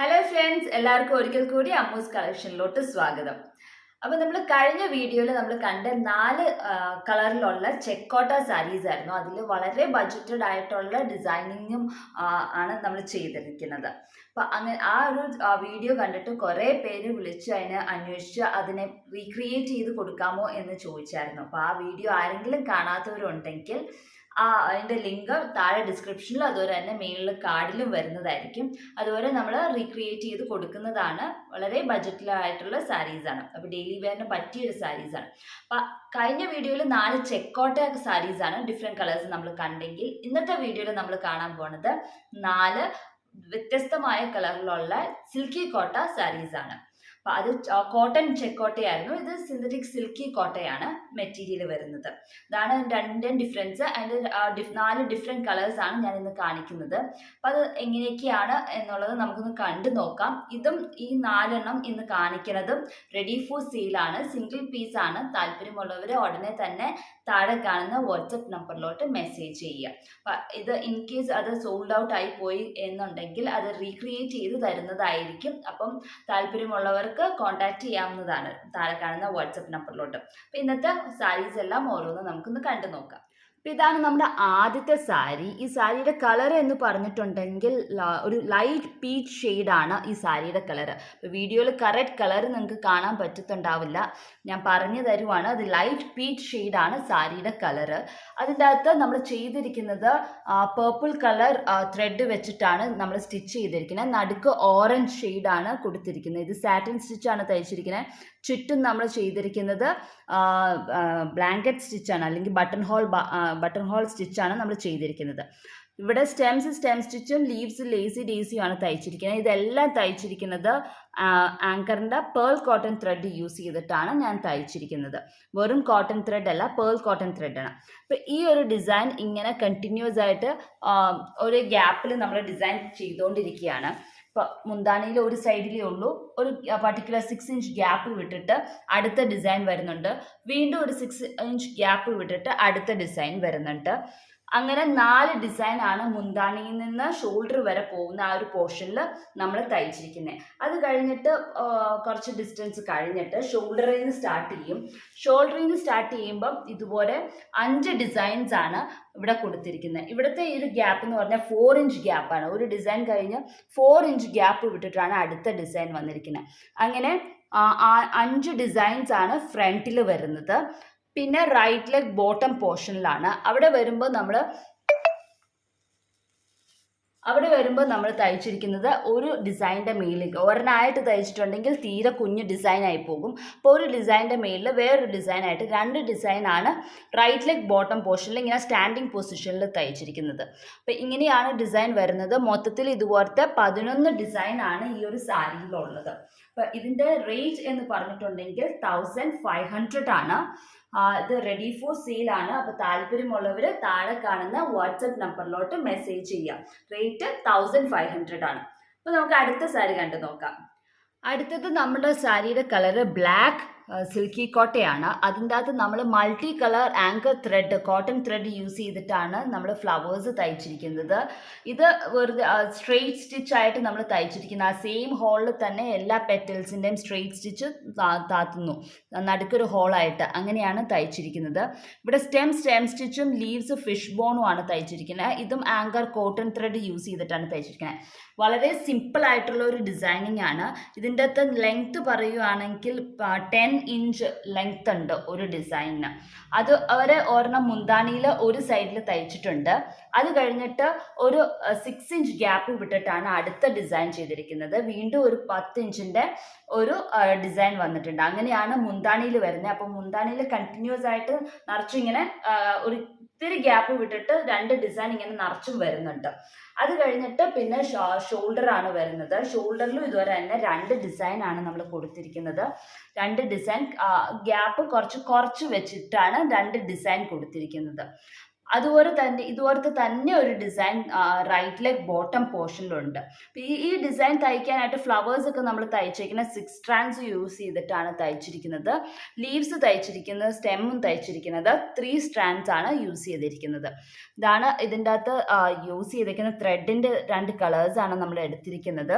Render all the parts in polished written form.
Hello friends, എല്ലാവർക്കും ഒരിക്കൽ കൂടി അമ്മൂസ് കളക്ഷനിലോട്ട് സ്വാഗതം. അപ്പോൾ നമ്മൾ കഴിഞ്ഞ വീഡിയോയിൽ നമ്മൾ കണ്ട 4 കളറിലുള്ള ചെക്കോട്ട സാരീസ് ആയിരുന്നു. അതിൽ വളരെ ബഡ്ജറ്റഡ് ആയിട്ടുള്ള ഡിസൈനിങ്ങും ആണ് നമ്മൾ ചെയ്തിരിക്കുന്നത്. അപ്പോൾ അങ്ങനെ ആ ഒരു വീഡിയോ കണ്ടിട്ട് കുറേ പേര് വിളിച്ച് അതിനെ അന്വേഷിച്ച് അതിനെ റീക്രിയേറ്റ് ചെയ്ത് കൊടുക്കാമോ എന്ന് ചോദിച്ചായിരുന്നു. അപ്പോൾ ആ വീഡിയോ ആരെങ്കിലും കാണാത്തവരുണ്ടെങ്കിൽ അതിൻ്റെ ലിങ്ക് താഴെ ഡിസ്ക്രിപ്ഷനിലും അതുപോലെ തന്നെ മേളിൽ കാർഡിലും വരുന്നതായിരിക്കും. അതുപോലെ നമ്മൾ റീക്രിയേറ്റ് ചെയ്ത് കൊടുക്കുന്നതാണ്. വളരെ ബഡ്ജറ്റിലായിട്ടുള്ള സാരീസാണ്. അപ്പോൾ ഡെയിലി വെയറിന് പറ്റിയൊരു സാരീസാണ്. അപ്പം കഴിഞ്ഞ വീഡിയോയിൽ 4 ചെക്കോട്ട സാരീസാണ് ഡിഫറെൻറ്റ് കളേഴ്സ് നമ്മൾ കണ്ടെങ്കിൽ, ഇന്നത്തെ വീഡിയോയിൽ നമ്മൾ കാണാൻ പോകുന്നത് 4 വ്യത്യസ്തമായ കളറിലുള്ള സിൽക്കി കോട്ട സാരീസാണ്. അപ്പം അത് കോട്ടൺ ചെക്കോട്ടയായിരുന്നു. ഇത് സിന്തറ്റിക് സിൽക്കി കോട്ടയാണ് മെറ്റീരിയൽ വരുന്നത്. ഇതാണ് രണ്ടിൻ്റെയും ഡിഫറൻസ്. അതിൻ്റെ 4 ഡിഫറെൻറ്റ് കളേഴ്സാണ് ഞാൻ ഇന്ന് കാണിക്കുന്നത്. അപ്പം അത് എങ്ങനെയൊക്കെയാണ് എന്നുള്ളത് നമുക്കൊന്ന് കണ്ടു നോക്കാം. ഇതും ഈ 4 ഇന്ന് കാണിക്കുന്നതും റെഡി ഫോർ സെയിലാണ്. സിംഗിൾ പീസാണ്. താല്പര്യമുള്ളവർ ഉടനെ തന്നെ താഴെ കാണുന്ന വാട്സപ്പ് നമ്പറിലോട്ട് മെസ്സേജ് ചെയ്യുക. അപ്പം ഇത് ഇൻ കേസ് അത് സോൾഡ് ഔട്ട് ആയി പോയി എന്നുണ്ടെങ്കിൽ അത് റീക്രിയേറ്റ് ചെയ്ത് തരുന്നതായിരിക്കും. അപ്പം താല്പര്യമുള്ളവർക്ക് കോൺടാക്ട് ചെയ്യാവുന്നതാണ് താഴെ കാണുന്ന വാട്സപ്പ് നമ്പറിലോട്ട്. അപ്പം ഇന്നത്തെ സാരീസ് എല്ലാം ഓരോന്നും നമുക്കൊന്ന് കണ്ടു നോക്കാം. അപ്പം ഇതാണ് നമ്മുടെ ആദ്യത്തെ സാരി. ഈ സാരിയുടെ കളർ എന്ന് പറഞ്ഞിട്ടുണ്ടെങ്കിൽ ഒരു ലൈറ്റ് പീച്ച് ഷെയ്ഡാണ് ഈ സാരിയുടെ കളർ. ഇപ്പോൾ വീഡിയോയിൽ കറക്റ്റ് കളർ നിങ്ങൾക്ക് കാണാൻ പറ്റത്തുണ്ടാവില്ല, ഞാൻ പറഞ്ഞു തരുവാണ്. അത് ലൈറ്റ് പീച്ച് ഷെയ്ഡാണ് സാരിയുടെ കളർ. അതിൻ്റെ അകത്ത് നമ്മൾ ചെയ്തിരിക്കുന്നത് പേർപ്പിൾ കളർ ത്രെഡ് വെച്ചിട്ടാണ് നമ്മൾ സ്റ്റിച്ച് ചെയ്തിരിക്കുന്നത്. നടുക്ക് ഓറഞ്ച് ഷെയ്ഡാണ് കൊടുത്തിരിക്കുന്നത്. ഇത് സാറ്റിൻ സ്റ്റിച്ചാണ് തയ്ച്ചിരിക്കുന്നത്. ചുറ്റും നമ്മൾ ചെയ്തിരിക്കുന്നത് ബ്ലാങ്കറ്റ് സ്റ്റിച്ചാണ്, അല്ലെങ്കിൽ ബട്ടൺ ഹോൾ സ്റ്റിച്ചാണ് നമ്മൾ ചെയ്തിരിക്കുന്നത്. ഇവിടെ സ്റ്റെം സ്റ്റിച്ചും ലീവ്സ് ലേസി ഡേസിയുമാണ് തയ്ച്ചിരിക്കുന്നത്. ഇതെല്ലാം തയ്ച്ചിരിക്കുന്നത് ആങ്കറിൻ്റെ പേൾ കോട്ടൺ ത്രെഡ് യൂസ് ചെയ്തിട്ടാണ് ഞാൻ തയ്ച്ചിരിക്കുന്നത്. വെറും കോട്ടൺ ത്രെഡ് അല്ല, പേൾ കോട്ടൺ ത്രെഡാണ്. അപ്പോൾ ഈ ഒരു ഡിസൈൻ ഇങ്ങനെ കണ്ടിന്യൂസ് ആയിട്ട് ഒരു ഗ്യാപ്പിൽ നമ്മൾ ഡിസൈൻ ചെയ്തുകൊണ്ടിരിക്കുകയാണ്. ഇപ്പോൾ മുന്താണിയിൽ ഒരു സൈഡിലേ ഉള്ളൂ, ഒരു പർട്ടിക്കുലർ 6 ഇഞ്ച് ഗ്യാപ്പ് വിട്ടിട്ട് അടുത്ത ഡിസൈൻ വരുന്നുണ്ട്. വീണ്ടും ഒരു 6 ഇഞ്ച് ഗ്യാപ്പ് വിട്ടിട്ട് അടുത്ത ഡിസൈൻ വരുന്നുണ്ട്. അങ്ങനെ 4 ഡിസൈനാണ് മുന്താണിയിൽ നിന്ന് ഷോൾഡർ വരെ പോകുന്ന ആ ഒരു പോർഷനിൽ നമ്മൾ തയ്ച്ചിരിക്കുന്നത്. അത് കഴിഞ്ഞിട്ട് കുറച്ച് ഡിസ്റ്റൻസ് കഴിഞ്ഞിട്ട് ഷോൾഡറിൽ നിന്ന് സ്റ്റാർട്ട് ചെയ്യും. ഷോൾഡറിൽ നിന്ന് സ്റ്റാർട്ട് ചെയ്യുമ്പം ഇതുപോലെ 5 ഡിസൈൻസ് ആണ് ഇവിടെ കൊടുത്തിരിക്കുന്നത്. ഇവിടുത്തെ ഈ ഒരു ഗ്യാപ്പ് എന്ന് പറഞ്ഞാൽ 4 ഇഞ്ച് ഗ്യാപ്പാണ്. ഒരു ഡിസൈൻ കഴിഞ്ഞ് 4 ഇഞ്ച് ഗ്യാപ്പ് വിട്ടിട്ടാണ് അടുത്ത ഡിസൈൻ വന്നിരിക്കുന്നത്. അങ്ങനെ 5 ഡിസൈൻസ് ആണ് ഫ്രണ്ടിൽ വരുന്നത്. പിന്നെ റൈറ്റ് ലെഗ് ബോട്ടം പോർഷനിലാണ്. അവിടെ വരുമ്പോൾ നമ്മൾ തയ്ച്ചിരിക്കുന്നത് ഒരു ഡിസൈനിൻ്റെ മേലിൽ ഒരെണ്ണമായിട്ട് തയ്ച്ചിട്ടുണ്ടെങ്കിൽ തീരെ കുഞ്ഞ് ഡിസൈനായി പോകും. അപ്പോൾ ഒരു ഡിസൈനിൻ്റെ മേലിൽ വേറൊരു ഡിസൈനായിട്ട് 2 ഡിസൈനാണ് റൈറ്റ് ലെഗ് ബോട്ടം പോർഷനിൽ ഇങ്ങനെ സ്റ്റാൻഡിങ് പൊസിഷനിൽ തയ്ച്ചിരിക്കുന്നത്. അപ്പോൾ ഇങ്ങനെയാണ് ഡിസൈൻ വരുന്നത്. മൊത്തത്തിൽ ഇതുപോലത്തെ 11 ഡിസൈനാണ് ഈ ഒരു സാരിയിലുള്ളത്. അപ്പോൾ ഇതിൻ്റെ റേറ്റ് എന്ന് പറഞ്ഞിട്ടുണ്ടെങ്കിൽ 1500 ആണ്. ഇത് റെഡി ഫോർ സെയിലാണ്. അപ്പോൾ താല്പര്യമുള്ളവർ താഴെ കാണുന്ന വാട്സപ്പ് നമ്പറിലോട്ട് മെസ്സേജ് ചെയ്യാം. റേറ്റ് 1500 ആണ്. അപ്പോൾ നമുക്ക് അടുത്ത സാരി കണ്ടു നോക്കാം. അടുത്തത് നമ്മുടെ സാരിയുടെ കളറ് ബ്ലാക്ക് സിൽക്കി കോട്ടയാണ്. അതിൻ്റെ അകത്ത് നമ്മൾ multi colour anchor thread cotton thread use ചെയ്തിട്ടാണ് നമ്മൾ ഫ്ലവേഴ്സ് തയ്ച്ചിരിക്കുന്നത്. ഇത് വെറുതെ സ്ട്രെയിറ്റ് സ്റ്റിച്ചായിട്ട് നമ്മൾ തയ്ച്ചിരിക്കുന്നത്. ആ സെയിം ഹോളിൽ തന്നെ എല്ലാ പെറ്റൽസിൻ്റെയും സ്ട്രെയിറ്റ് സ്റ്റിച്ച് താത്തുന്നു, നടുക്കൊരു ഹോളായിട്ട്. അങ്ങനെയാണ് തയ്ച്ചിരിക്കുന്നത്. ഇവിടെ സ്റ്റെം സ്റ്റിച്ചും ലീവ്സ് ഫിഷ് ബോണും ആണ് തയ്ച്ചിരിക്കുന്നത്. ഇതും ആങ്കർ കോട്ടൺ ത്രെഡ് യൂസ് ചെയ്തിട്ടാണ് തയ്ച്ചിരിക്കുന്നത്. വളരെ സിമ്പിൾ ആയിട്ടുള്ള ഒരു ഡിസൈനിങ് ആണ്. ഇതിൻ്റെ അകത്ത് ലെങ്ത്ത് പറയുകയാണെങ്കിൽ 10 ഇഞ്ച് ലെങ്ത് ഉണ്ട് ഒരു ഡിസൈനിന്. അത് അവരെ ഒരെണ്ണം മുന്താണിയിൽ ഒരു സൈഡിൽ തയ്ച്ചിട്ടുണ്ട്. അത് കഴിഞ്ഞിട്ട് ഒരു 6 ഇഞ്ച് ഗ്യാപ്പ് വിട്ടിട്ടാണ് അടുത്ത ഡിസൈൻ ചെയ്തിരിക്കുന്നത്. വീണ്ടും ഒരു 10 ഇഞ്ചിൻ്റെ ഒരു ഡിസൈൻ വന്നിട്ടുണ്ട്. അങ്ങനെയാണ് മുന്താണിയിൽ വരുന്നത്. അപ്പോൾ മുന്താണിയിൽ കണ്ടിന്യൂസ് ആയിട്ട് നിറച്ചും ഇങ്ങനെ ഒരു ഇത്തിരി ഗ്യാപ്പ് വിട്ടിട്ട് 2 ഡിസൈൻ ഇങ്ങനെ നിറച്ചും വരുന്നുണ്ട്. അത് കഴിഞ്ഞിട്ട് പിന്നെ ഷോൾഡറാണ് വരുന്നത്. ഷോൾഡറിലും ഇതുവരെ തന്നെ 2 ഡിസൈനാണ് നമ്മൾ കൊടുത്തിരിക്കുന്നത്. 2 ഡിസൈൻ ഗ്യാപ്പ് കുറച്ച് വെച്ചിട്ടാണ് 2 ഡിസൈൻ കൊടുത്തിരിക്കുന്നത്. ഇതുപോലത്തെ തന്നെ ഒരു ഡിസൈൻ റൈറ്റ് ലെഗ് ബോട്ടം പോർഷനിലുണ്ട്. ഈ ഡിസൈൻ തയ്ക്കാനായിട്ട് ഫ്ലവേഴ്സ് ഒക്കെ നമ്മൾ തയ്ച്ചിരിക്കുന്നത് 6 സ്ട്രാൻഡ്സ് യൂസ് ചെയ്തിട്ടാണ് തയ്ച്ചിരിക്കുന്നത്. ലീവ്സ് തയ്ച്ചിരിക്കുന്നത്, സ്റ്റെമ്മും തയ്ച്ചിരിക്കുന്നത് 3 സ്ട്രാൻഡ്സ് ആണ് യൂസ് ചെയ്തിരിക്കുന്നത്. ഇതാണ് ഇതിൻ്റെ അകത്ത് യൂസ് ചെയ്തിരിക്കുന്ന ത്രെഡിൻ്റെ 2 കളേഴ്സാണ് നമ്മൾ എടുത്തിരിക്കുന്നത്.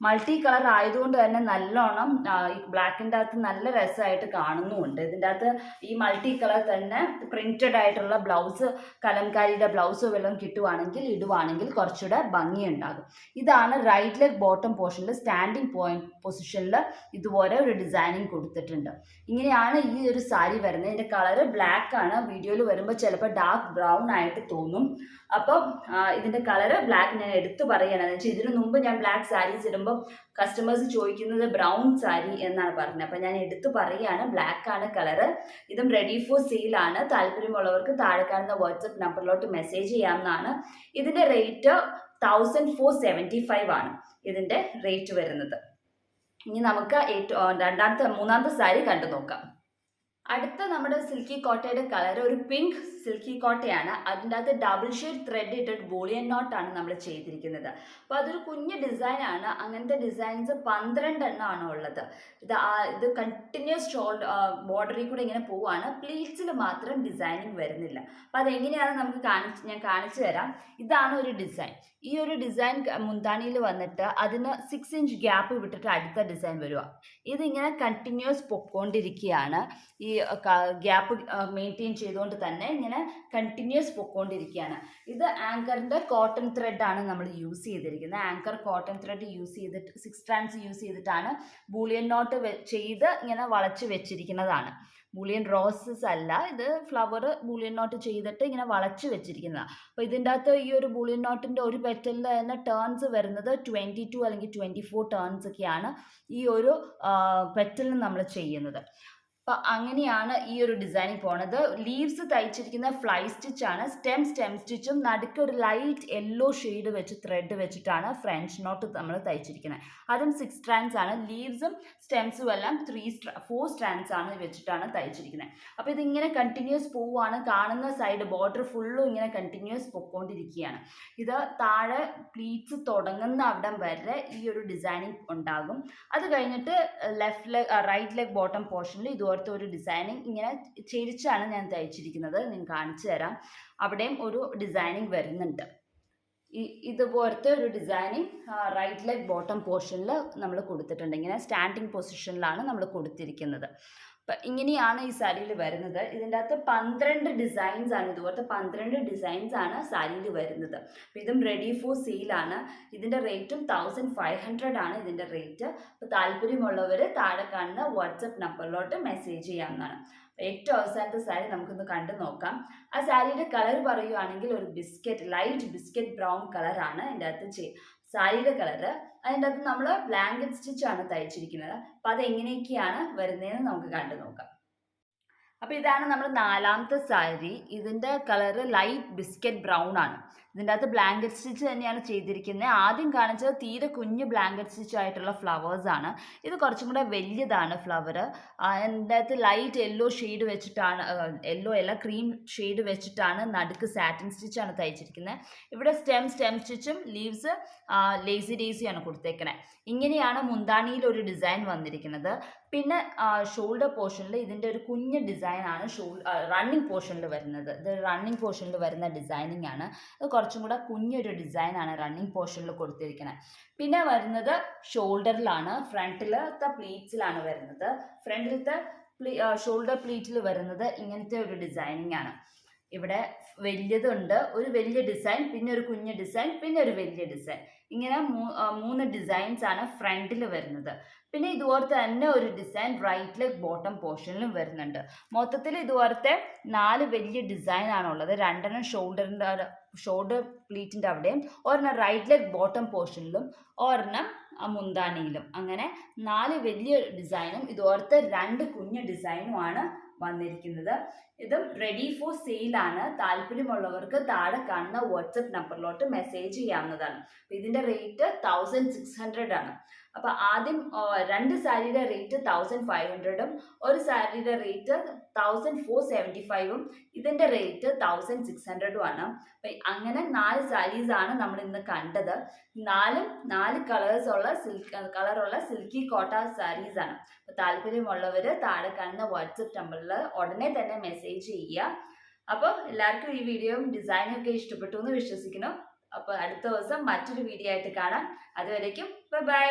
മൾട്ടി കളർ ആയതുകൊണ്ട് തന്നെ നല്ലോണം ഈ ബ്ലാക്കിൻ്റെ അകത്ത് നല്ല രസമായിട്ട് കാണുന്നുമുണ്ട്. ഇതിൻ്റെ അകത്ത് ഈ മൾട്ടി കളർ തന്നെ പ്രിന്റഡ് ആയിട്ടുള്ള ബ്ലൗസ്, കലംകാരിയുടെ ബ്ലൗസ് വല്ലതും ഇടുവാണെങ്കിൽ കുറച്ചുകൂടെ ഭംഗിയുണ്ടാകും. ഇതാണ് റൈറ്റ് ലെഗ് ബോട്ടം പോർഷനിൽ സ്റ്റാൻഡിങ് പൊസിഷനിൽ ഇതുപോലെ ഒരു ഡിസൈനിങ് കൊടുത്തിട്ടുണ്ട്. ഇങ്ങനെയാണ് ഈ ഒരു സാരി വരുന്നത്. ഇതിൻ്റെ കളറ് ബ്ലാക്ക് ആണ്. വീഡിയോയിൽ വരുമ്പോൾ ചിലപ്പോൾ ഡാർക്ക് ബ്രൗൺ ആയിട്ട് തോന്നും. അപ്പം ഇതിൻ്റെ കളറ് ബ്ലാക്ക് ഞാൻ എടുത്തു പറയുകയാണ്. എന്ന് വെച്ചാൽ ഇതിനു മുമ്പ് ഞാൻ ബ്ലാക്ക് സാരീസ് ഇടുമ്പോൾ കസ്റ്റമേഴ്സ് ചോദിക്കുന്നത് ബ്രൗൺ സാരി എന്നാണ് പറഞ്ഞത്. അപ്പം ഞാൻ എടുത്തു പറയുകയാണ്, ബ്ലാക്ക് ആണ് കളറ്. ഇതും റെഡി ഫോർ സെയിലാണ്. താല്പര്യമുള്ളവർക്ക് താഴെ കാണുന്ന വാട്സപ്പ് നമ്പറിലോട്ട് മെസ്സേജ് ചെയ്യാവുന്നതാണ്. ഇതിൻ്റെ റേറ്റ് 1475 ആണ് ഇതിൻ്റെ റേറ്റ് വരുന്നത്. ഇനി നമുക്ക് മൂന്നാമത്തെ സാരി കണ്ടു നോക്കാം. അടുത്ത നമ്മുടെ സിൽക്കി കോട്ടയുടെ കളർ ഒരു പിങ്ക് സിൽക്കി കോട്ടയാണ്. അതിൻ്റെ അകത്ത് ഡബിൾ ഷെയ്ഡ് ത്രെഡ് ഇട്ടിട്ട് ബോളിയൻ നോട്ടാണ് നമ്മൾ ചെയ്തിരിക്കുന്നത്. അപ്പോൾ അതൊരു കുഞ്ഞ് ഡിസൈനാണ്. അങ്ങനത്തെ ഡിസൈൻസ് 12 എണ്ണമാണ് ഉള്ളത്. ഇത് കണ്ടിന്യൂസ് ബോർഡറിൽ കൂടെ ഇങ്ങനെ പോവുകയാണ്. പ്ലീറ്റ്സിൽ മാത്രം ഡിസൈനിങ് വരുന്നില്ല. അപ്പോൾ അതെങ്ങനെയാണ് ഞാൻ കാണിച്ചു തരാം. ഇതാണ് ഒരു ഡിസൈൻ. ഈ ഒരു ഡിസൈൻ മുന്താണിയിൽ വന്നിട്ട് അതിന് 6 ഇഞ്ച് ഗ്യാപ്പ് വിട്ടിട്ട് അടുത്ത ഡിസൈൻ വരിക. ഇതിങ്ങനെ കണ്ടിന്യൂസ് പൊക്കോണ്ടിരിക്കുകയാണ്. ഈ ഗ്യാപ്പ് മെയിൻറ്റെയിൻ ചെയ്തുകൊണ്ട് തന്നെ ഇങ്ങനെ കണ്ടിന്യൂസ് പൊക്കോണ്ടിരിക്കുകയാണ്. ഇത് ആങ്കറിൻ്റെ കോട്ടൺ ത്രെഡാണ് നമ്മൾ യൂസ് ചെയ്തിരിക്കുന്നത്. ആങ്കർ കോട്ടൺ ത്രെഡ് യൂസ് ചെയ്തിട്ട് 6 സ്ട്രാൻഡ്സ് യൂസ് ചെയ്തിട്ടാണ് ബൂളിയൻ നോട്ട് ചെയ്ത് ഇങ്ങനെ വളച്ച് വെച്ചിരിക്കുന്നതാണ്. ബൂളിയൻ റോസസ് അല്ല, ഇത് ഫ്ലവർ ബൂളിയൻ നോട്ട് ചെയ്തിട്ട് ഇങ്ങനെ വളച്ച് വെച്ചിരിക്കുന്നതാണ്. അപ്പോൾ ഇതിൻ്റെ അകത്ത് ഈ ഒരു ബൂളിയൻ നോട്ടിൻ്റെ ഒരു പെറ്റലിൽ തന്നെ ടേൺസ് വരുന്നത് 22 അല്ലെങ്കിൽ 24 ടേൺസ് ഒക്കെയാണ് ഈ ഒരു പെറ്റലിന് നമ്മൾ ചെയ്യുന്നത്. അപ്പോൾ അങ്ങനെയാണ് ഈ ഒരു ഡിസൈനിങ് പോണത്. ലീവ്സ് തയ്ച്ചിരിക്കുന്ന ഫ്ലൈ സ്റ്റിച്ചാണ്. സ്റ്റെം സ്റ്റിച്ചും നടുക്ക് ഒരു ലൈറ്റ് യെല്ലോ ഷെയ്ഡ് വെച്ച് ത്രെഡ് വെച്ചിട്ടാണ് ഫ്രഞ്ച് നോട്ട് നമ്മൾ തയ്ച്ചിരിക്കുന്നത്. അതും 6 സ്ട്രാൻഡ്സ് ആണ്. ലീവ്സും സ്റ്റെംസും എല്ലാം 4 സ്ട്രാൻഡ്സ് ആണ് വെച്ചിട്ടാണ് തയ്ച്ചിരിക്കുന്നത്. അപ്പോൾ ഇതിങ്ങനെ കണ്ടിന്യൂസ് പോവുകയാണ്. കാണുന്ന സൈഡ് ബോർഡർ ഫുള്ളും ഇങ്ങനെ കണ്ടിന്യൂസ് പൊക്കോണ്ടിരിക്കുകയാണ്. ഇത് താഴെ പ്ലീറ്റ്സ് തുടങ്ങുന്ന അവിടം വരെ ഈ ഒരു ഡിസൈനിങ് ഉണ്ടാകും. അത് കഴിഞ്ഞിട്ട് റൈറ്റ് ലെഗ് ബോട്ടം പോർഷനിൽ ഇതുപോലത്തെ ഒരു ഡിസൈനിങ് ഇങ്ങനെ ചെരിച്ചാണ് ഞാൻ തയ്ച്ചിരിക്കുന്നത്. ഞാൻ കാണിച്ചു തരാം. അവിടെയും ഒരു ഡിസൈനിങ് വരുന്നുണ്ട്. ഇതുപോലത്തെ ഒരു ഡിസൈനിങ് റൈറ്റ് ലെഗ് ബോട്ടം പോർഷനിൽ നമ്മൾ കൊടുത്തിട്ടുണ്ട്. ഇങ്ങനെ സ്റ്റാൻഡിങ് പൊസിഷനിലാണ് നമ്മൾ കൊടുത്തിരിക്കുന്നത്. അപ്പം ഇങ്ങനെയാണ് ഈ സാരിയിൽ വരുന്നത്. ഇതിൻ്റെ അകത്ത് 12 ഡിസൈൻസ് ആണ്. ഇതുപോലത്തെ 12 ഡിസൈൻസ് ആണ് സാരിയിൽ വരുന്നത്. അപ്പം ഇതും റെഡി ഫോർ സെയിലാണ്. ഇതിൻ്റെ റേറ്റും 1500 ആണ് ഇതിൻ്റെ റേറ്റ്. അപ്പോൾ താല്പര്യമുള്ളവർ താഴെ കാണുന്ന വാട്സപ്പ് നമ്പറിലോട്ട് മെസ്സേജ് ചെയ്യാവുന്നതാണ്. ഏറ്റവും അവസാനത്തെ സാരി നമുക്കൊന്ന് കണ്ടു നോക്കാം. ആ സാരിയുടെ കളർ പറയുകയാണെങ്കിൽ ഒരു ലൈറ്റ് ബിസ്ക്കറ്റ് ബ്രൗൺ കളറാണ് അതിൻ്റെ അകത്ത് സാരിയുടെ കളറ്. അതിൻ്റെ അകത്ത് നമ്മൾ ബ്ലാങ്കറ്റ് സ്റ്റിച്ചാണ് തയ്ച്ചിരിക്കുന്നത്. അപ്പം അതെങ്ങനെയൊക്കെയാണ് വരുന്നതെന്ന് നമുക്ക് കണ്ടു നോക്കാം. അപ്പോൾ ഇതാണ് നമ്മൾ 4ാമത്തെ സാരി. ഇതിൻ്റെ കളറ് ലൈറ്റ് ബിസ്ക്കറ്റ് ബ്രൗൺ ആണ്. ഇതിൻ്റെ അകത്ത് ബ്ലാങ്കറ്റ് സ്റ്റിച്ച് തന്നെയാണ് ചെയ്തിരിക്കുന്നത്. ആദ്യം കാണിച്ചത് തീരെ കുഞ്ഞ് ബ്ലാങ്കറ്റ് സ്റ്റിച്ച് ആയിട്ടുള്ള ഫ്ലവേഴ്സാണ്. ഇത് കുറച്ചും കൂടെ വലിയതാണ് ഫ്ലവർ. അതിൻ്റെ അകത്ത് ലൈറ്റ് യെല്ലോ ഷെയ്ഡ് വെച്ചിട്ടാണ്, യെല്ലോ അല്ല ക്രീം ഷെയ്ഡ് വെച്ചിട്ടാണ് നടുക്ക് സാറ്റിൻ സ്റ്റിച്ചാണ് തയ്ച്ചിരിക്കുന്നത്. ഇവിടെ സ്റ്റെം സ്റ്റിച്ചും ലീവ്സ് ലേസി ഡേസിയാണ് കൊടുത്തേക്കണേ. ഇങ്ങനെയാണ് മുന്താണിയിൽ ഒരു ഡിസൈൻ വന്നിരിക്കുന്നത്. പിന്നെ ഷോൾഡർ പോർഷനിൽ ഇതിൻ്റെ ഒരു കുഞ്ഞ് ഡിസൈനാണ് റണ്ണിങ് പോർഷനിൽ വരുന്നത്. ഇത് റണ്ണിങ് പോർഷനിൽ വരുന്ന ഡിസൈനിങ് ആണ്. അത് കുറച്ചും കൂടെ കുഞ്ഞൊരു ഡിസൈനാണ് റണ്ണിങ് പോർഷനിൽ കൊടുത്തിരിക്കുന്നത്. പിന്നെ വരുന്നത് ഷോൾഡറിലാണ്, ഫ്രണ്ടിലത്തെ പ്ലീറ്റ്സിലാണ് വരുന്നത്. ഫ്രണ്ടിലത്തെ ഷോൾഡർ പ്ലീറ്റിൽ വരുന്നത് ഇങ്ങനത്തെ ഒരു ഡിസൈനിങ് ആണ്. ഇവിടെ വലിയതുണ്ട്, ഒരു വലിയ ഡിസൈൻ, പിന്നെ ഒരു കുഞ്ഞ് ഡിസൈൻ, പിന്നെ ഒരു വലിയ ഡിസൈൻ. ഇങ്ങനെ 3 ഡിസൈൻസ് ആണ് ഫ്രണ്ടിൽ വരുന്നത്. പിന്നെ ഇതുപോലത്തെ തന്നെ ഒരു ഡിസൈൻ റൈറ്റ് ലെഗ് ബോട്ടം പോർഷനിലും വരുന്നുണ്ട്. മൊത്തത്തിൽ ഇതുപോലത്തെ 4 വലിയ ഡിസൈനാണുള്ളത്. 2 ഷോൾഡർ പ്ലീറ്റിൻ്റെ അവിടെയും, ഒരെണ്ണം റൈറ്റ് ലെഗ് ബോട്ടം പോർഷനിലും, ഒരെണ്ണം മുന്താണിയിലും. അങ്ങനെ 4 വലിയ ഡിസൈനും ഇതുപോലത്തെ 2 കുഞ്ഞ് ഡിസൈനുമാണ് വന്നിരിക്കുന്നത്. ഇതും റെഡി ഫോർ സെയിലാണ്. താല്പര്യമുള്ളവർക്ക് താഴെ കാണുന്ന വാട്സപ്പ് നമ്പറിലോട്ട് മെസ്സേജ് ചെയ്യാവുന്നതാണ്. ഇതിന്റെ റേറ്റ് 1600 ആണ്. അപ്പൊ ആദ്യം 2 സാരിയുടെ റേറ്റ് 1500ഉം ഒരു സാരിയുടെ റേറ്റ് 1475ഉം ഇതിന്റെ റേറ്റ് 1600ഉം ആണ്. അപ്പൊ അങ്ങനെ 4 സാരീസ് ആണ് നമ്മൾ ഇന്ന് കണ്ടത്. 4 കളറുള്ള സിൽക്കി കോട്ട സാരീസ് ആണ്. അപ്പൊ താല്പര്യമുള്ളവര് താഴെ കാണുന്ന വാട്സപ്പ് നമ്പറിൽ ഉടനെ തന്നെ മെസ്സേജ് ചെയ്യുക. അപ്പോൾ എല്ലാവർക്കും ഈ വീഡിയോയും ഡിസൈനും ഒക്കെ ഇഷ്ടപ്പെട്ടു എന്ന് വിശ്വസിക്കുന്നു. അപ്പോൾ അടുത്ത ദിവസം മറ്റൊരു വീഡിയോ ആയിട്ട് കാണാം. അതുവരേക്കും ബൈ ബൈ.